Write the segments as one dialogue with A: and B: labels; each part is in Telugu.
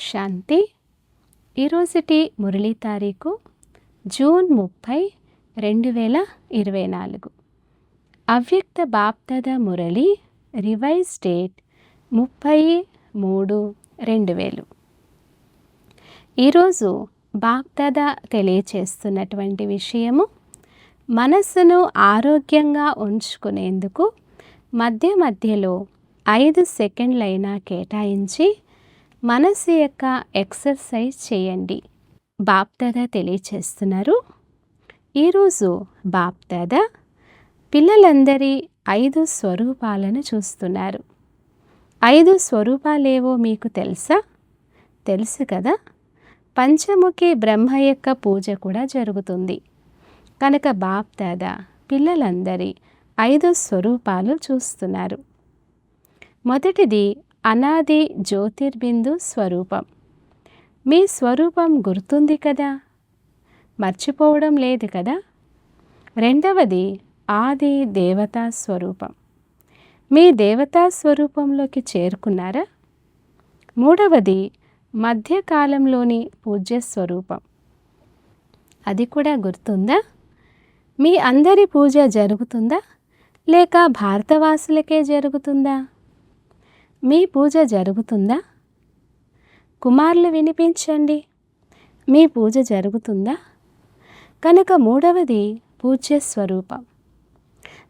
A: శాంతి. ఈరోజుటి మురళీ తారీఖు జూన్ 30, 2024. అవ్యక్త బాప్దాద మురళి రివైజ్ డేట్ 30/3/2000. ఈరోజు బాప్దాద తెలియచేస్తున్నటువంటి విషయము, మనస్సును ఆరోగ్యంగా ఉంచుకునేందుకు మధ్య మధ్యలో 5 సెకండ్లైనా కేటాయించి మనసు యొక్క ఎక్సర్సైజ్ చేయండి. బాప్దాద తెలియచేస్తున్నారు. ఈరోజు బాప్దాద పిల్లలందరి 5 స్వరూపాలను చూస్తున్నారు. 5 స్వరూపాలేవో మీకు తెలుసా? తెలుసు కదా. పంచముఖి బ్రహ్మ యొక్క పూజ కూడా జరుగుతుంది. కనుక బాప్దాద పిల్లలందరి 5 స్వరూపాలు చూస్తున్నారు. మొదటిది అనాది జ్యోతిర్బిందు స్వరూపం. మీ స్వరూపం గుర్తుంది కదా, మర్చిపోవడం లేదు కదా. రెండవది ఆది దేవతా స్వరూపం. మీ దేవతా స్వరూపంలోకి చేరుకున్నారా? మూడవది మధ్యకాలంలోని పూజ్య స్వరూపం. అది కూడా గుర్తుందా? మీ అందరి పూజ జరుగుతుందా లేక భారతవాసులకే జరుగుతుందా? మీ పూజ జరుగుతుందా? కుమారులు వినిపించండి, మీ పూజ జరుగుతుందా? కనుక మూడవది పూజ్య స్వరూపం.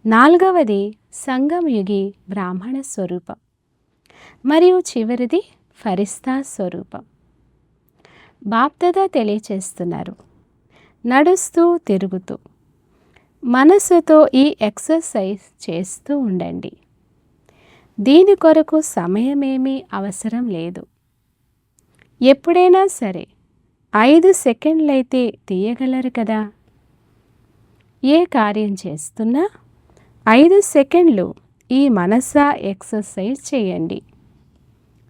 A: నాలుగవది సంగమయుగి బ్రాహ్మణ స్వరూపం. మరియు చివరిది ఫరిస్తా స్వరూపం. బాప్దాద తెలియచేస్తున్నారు, నడుస్తూ తిరుగుతూ మనసుతో ఈ ఎక్సర్సైజ్ చేస్తూ ఉండండి. దీని కొరకు సమయమేమీ అవసరం లేదు. ఎప్పుడైనా సరే 5 సెకండ్లైతే తీయగలరు కదా. ఏ కార్యం చేస్తున్నా 5 సెకండ్లు ఈ మనసా ఎక్సర్సైజ్ చేయండి.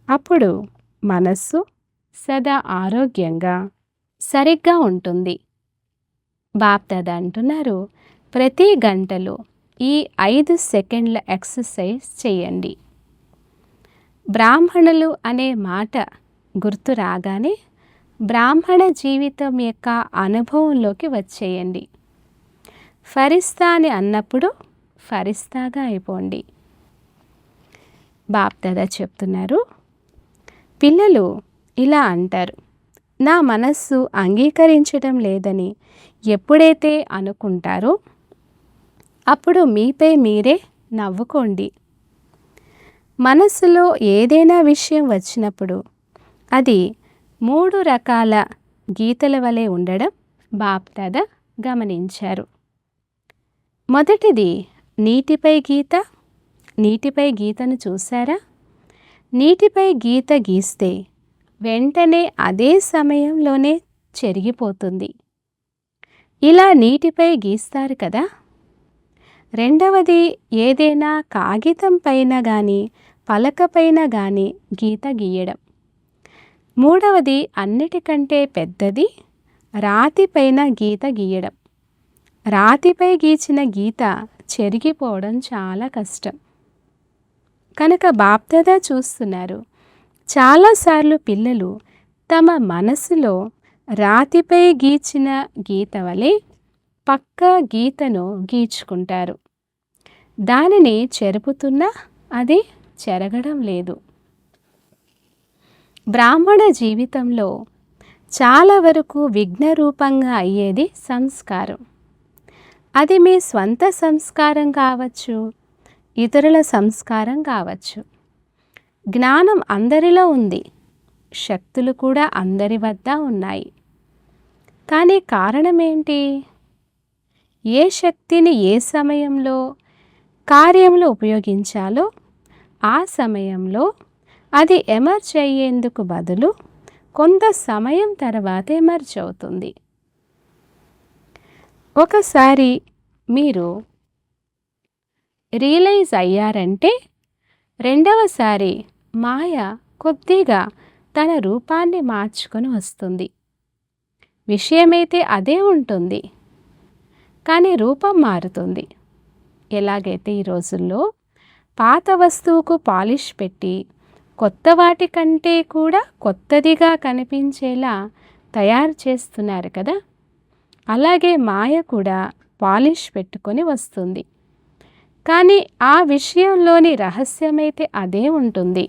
A: అప్పుడు మనస్సు సదా ఆరోగ్యంగా సరిగ్గా ఉంటుంది. బాప్దాద అంటున్నారు, ప్రతి గంటలో ఈ 5 సెకండ్ల ఎక్సర్సైజ్ చేయండి. బ్రాహ్మణులు అనే మాట గుర్తు రాగానే బ్రాహ్మణ జీవితం యొక్క అనుభవంలోకి వచ్చేయండి. ఫరిస్తా అని అన్నప్పుడు ఫరిస్తాగా అయిపోండి. బాప్దాద చెప్తున్నారు, పిల్లలు ఇలా అంటారు, నా మనస్సు అంగీకరించడం లేదని ఎప్పుడైతే అనుకుంటారో అప్పుడు మీపై మీరే నవ్వుకోండి. మనస్సులో ఏదైనా విషయం వచ్చినప్పుడు అది 3 రకాల గీతల వలె ఉండడం బాప్దాద గమనించారు. మొదటిది నీటిపై గీత. నీటిపై గీతను చూసారా? నీటిపై గీత గీస్తే వెంటనే అదే సమయంలోనే చెరిగిపోతుంది. ఇలా నీటిపై గీస్తారు కదా. రెండవది ఏదైనా కాగితం పైన కానీ పలకపైన కానీ గీత గీయడం. మూడవది అన్నిటికంటే పెద్దది రాతిపైన గీత గీయడం. రాతిపై గీచిన గీత చెరిగిపోవడం చాలా కష్టం. కనుక బాప్దాద చూస్తున్నారు, చాలాసార్లు పిల్లలు తమ మనసులో రాతిపై గీచిన గీత వలె పక్కా గీతను గీచుకుంటారు. దానిని చెరుపుతున్నా అది చెరగడం లేదు. బ్రాహ్మణ జీవితంలో చాలా వరకు విఘ్నరూపంగా అయ్యేది సంస్కారం. అది మీ స్వంత సంస్కారం కావచ్చు, ఇతరుల సంస్కారం కావచ్చు. జ్ఞానం అందరిలో ఉంది, శక్తులు కూడా అందరి వద్ద ఉన్నాయి. కానీ కారణం ఏంటి? ఏ శక్తిని ఏ సమయంలో కార్యంలో ఉపయోగించాలో ఆ సమయంలో అది ఎమర్జ్ అయ్యేందుకు బదులు కొంత సమయం తర్వాత ఎమర్జ్ అవుతుంది. ఒకసారి మీరు రియలైజ్ అయ్యారంటే రెండవసారి మాయ కొద్దిగా తన రూపాన్ని మార్చుకొని వస్తుంది. విషయమైతే అదే ఉంటుంది, కానీ రూపం మారుతుంది. ఎలాగైతే ఈ రోజుల్లో పాత వస్తువుకు పాలిష్ పెట్టి కొత్త వాటి కంటే కూడా కొత్తదిగా కనిపించేలా తయారు చేస్తున్నారు కదా. అలాగే మాయ కూడా పాలిష్ పెట్టుకొని వస్తుంది. కానీ ఆ విషయంలోని రహస్యమైతే అదే ఉంటుంది.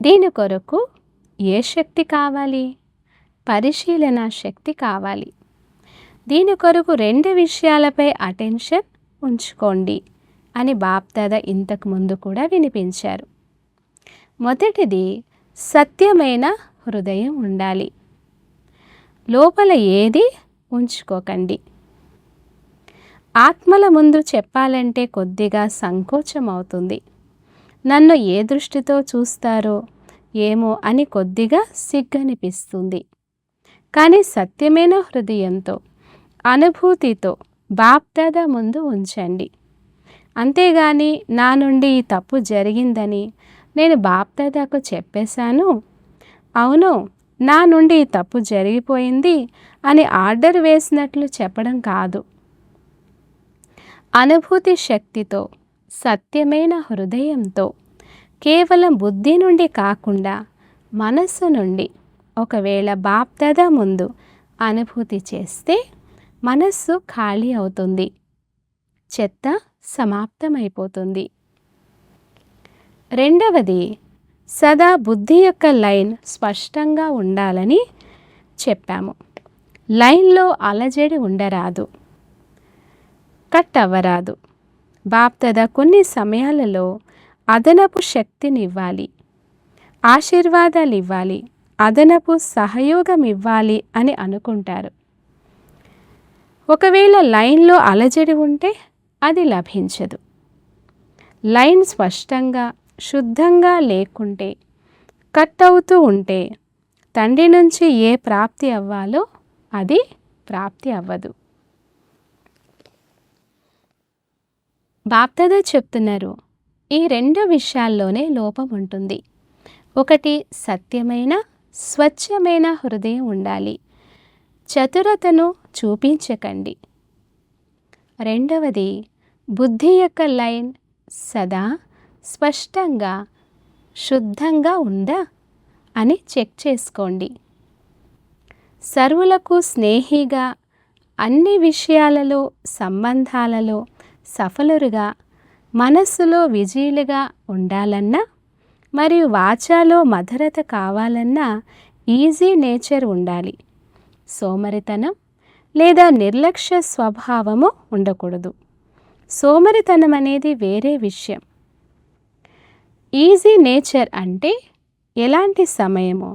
A: దీని కొరకు ఏ శక్తి కావాలి? పరిశీలన శక్తి కావాలి. దీని కొరకు 2 విషయాలపై అటెన్షన్ ఉంచుకోండి అని బాప్దాదా ఇంతకు ముందు కూడా వినిపించారు. మొదటిది, సత్యమైన హృదయం ఉండాలి. లోపల ఏది ఉంచుకోకండి. ఆత్మల ముందు చెప్పాలంటే కొద్దిగా సంకోచం అవుతుంది. నన్ను ఏ దృష్టితో చూస్తారో ఏమో అని కొద్దిగా సిగ్గనిపిస్తుంది. కానీ సత్యమైన హృదయంతో, అనుభూతితో బాప్దాదా ముందు ఉంచండి. అంతేగాని నా నుండి ఈ తప్పు జరిగిందని నేను బాప్దాదాకు చెప్పేశాను, అవును నా నుండి ఈ తప్పు జరిగిపోయింది అని ఆర్డర్ వేసినట్లు చెప్పడం కాదు. అనుభూతి శక్తితో, సత్యమైన హృదయంతో, కేవలం బుద్ధి నుండి కాకుండా మనస్సు నుండి ఒకవేళ బాప్దాదా ముందు అనుభూతి చేస్తే మనస్సు ఖాళీ అవుతుంది, చెత్త సమాప్తమైపోతుంది. రెండవది, సదా బుద్ధి యొక్క లైన్ స్పష్టంగా ఉండాలని చెప్పాము. లైన్లో అలజడి ఉండరాదు, కట్ అవ్వరాదు. బాప్దాదా కొన్ని సమయాలలో అదనపు శక్తిని ఇవ్వాలి, ఆశీర్వాదాలు ఇవ్వాలి, అదనపు సహయోగం ఇవ్వాలి అని అనుకుంటారు. ఒకవేళ లైన్లో అలజడి ఉంటే అది లభించదు. లైన్ స్పష్టంగా శుద్ధంగా లేకుంటే, కట్ అవుతూ ఉంటే తండ్రి నుంచి ఏ ప్రాప్తి అవ్వాలో అది ప్రాప్తి అవ్వదు. బాప్దాదా చెప్తున్నారు, ఈ 2 విషయాల్లోనే లోపం ఉంటుంది. ఒకటి, సత్యమైన స్వచ్ఛమైన హృదయం ఉండాలి, చతురతను చూపించకండి. రెండవది, బుద్ధి యొక్క లైన్ సదా స్పష్టంగా శుద్ధంగా ఉందా అని చెక్ చేసుకోండి. సర్వులకు స్నేహిగా, అన్ని విషయాలలో సంబంధాలలో సఫలురుగా, మనస్సులో విజయులుగా ఉండాలన్నా మరియు వాచాలో మధురత కావాలన్నా ఈజీ నేచర్ ఉండాలి. సోమరితనం లేదా నిర్లక్ష్య స్వభావము ఉండకూడదు. సోమరితనం అనేది వేరే విషయం. ఈజీ నేచర్ అంటే ఎలాంటి సమయమో,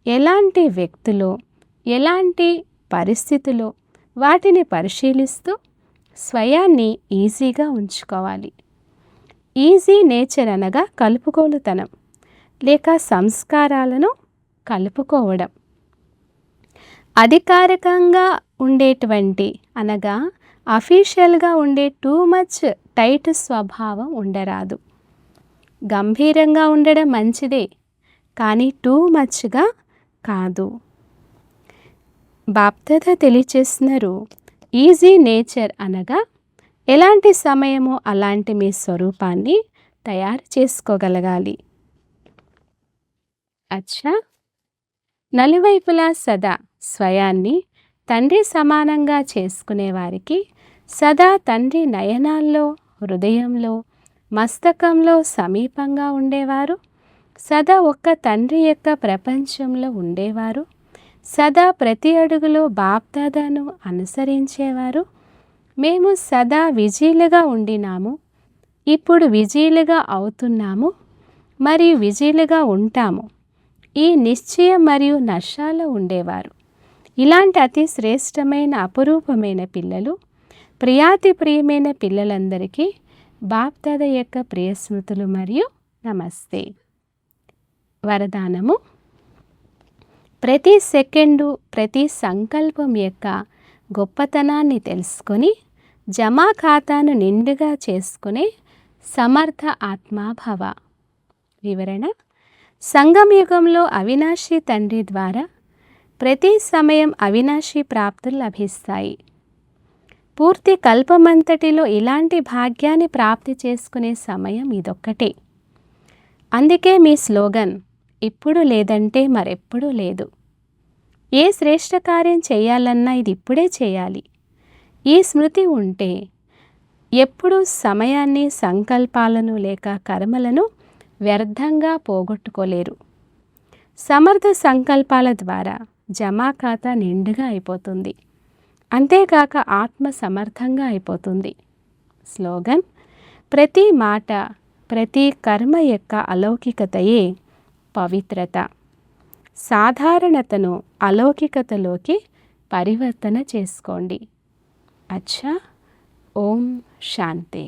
A: ఎలాంటి వ్యక్తులో, ఎలాంటి పరిస్థితుల్లో వాటిని పరిశీలిస్తూ స్వయాన్ని ఈజీగా ఉంచుకోవాలి. ఈజీ నేచర్ అనగా కలుపుకోలుతనం లేక సంస్కారాలను కలుపుకోవడం. అధికారికంగా ఉండేటువంటి అనగా అఫీషియల్గా ఉండే టూ మచ్ టైట్ స్వభావం ఉండరాదు. గంభీరంగా ఉండడం మంచిదే, కానీ టూ మచ్గా కాదు. బాప్దాదా తెలియచేస్తున్నారు, ఈజీ నేచర్ అనగా ఎలాంటి సమయమో అలాంటి మీ స్వరూపాన్ని తయారు చేసుకోగలగాలి. అచ్చా, నలువైపులా సదా స్వయాన్ని తండ్రి సమానంగా చేసుకునేవారికి, సదా తండ్రి నయనాల్లో, హృదయంలో, మస్తకంలో సమీపంగా ఉండేవారు, సదా ఒక్క తండ్రి యొక్క ప్రపంచంలో ఉండేవారు, సదా ప్రతి అడుగులో బాప్దాదాను అనుసరించేవారు. మేము సదా విజయులుగా ఉండినాము, ఇప్పుడు విజయులుగా అవుతున్నాము మరియు విజయులుగా ఉంటాము. ఈ నిశ్చయం మరియు నశాలో ఉండేవారు. ఇలాంటి అతి శ్రేష్టమైన అపురూపమైన పిల్లలు, ప్రియాతి ప్రియమైన పిల్లలందరికీ బాప్దాదా యొక్క ప్రియ స్మృతులు మరియు నమస్తే. వరదానము: ప్రతి సెకండు, ప్రతి సంకల్పం యొక్క గొప్పతనాన్ని తెలుసుకొని జమా ఖాతాను నిండుగా చేసుకునే సమర్థ ఆత్మాభవ. వివరణ: సంగమ యుగంలో అవినాశి తండ్రి ద్వారా ప్రతి సమయం అవినాశి ప్రాప్తులు లభిస్తాయి. పూర్తి కల్పమంతటిలో ఇలాంటి భాగ్యాన్ని ప్రాప్తి చేసుకునే సమయం ఇదొక్కటే. అందుకే మీ స్లోగన్ ఇప్పుడు లేదంటే మరెప్పుడూ లేదు. ఏ శ్రేష్ఠ కార్యం చేయాలన్నా ఇది ఇప్పుడే చేయాలి. ఈ స్మృతి ఉంటే ఎప్పుడూ సమయాన్ని, సంకల్పాలను లేక కర్మలను వ్యర్థంగా పోగొట్టుకోలేరు. సమర్థ సంకల్పాల ద్వారా జమా ఖాతా నిండుగా అయిపోతుంది. అంతేకాక ఆత్మ సమర్థంగా అయిపోతుంది. స్లోగన్: ప్రతి మాట, ప్రతి కర్మ యొక్క అలౌకికతయే పవిత్రత. సాధారణతను అలౌకికతలోకి పరివర్తన చేసుకోండి. అచ్చా. ఓం శాంతి.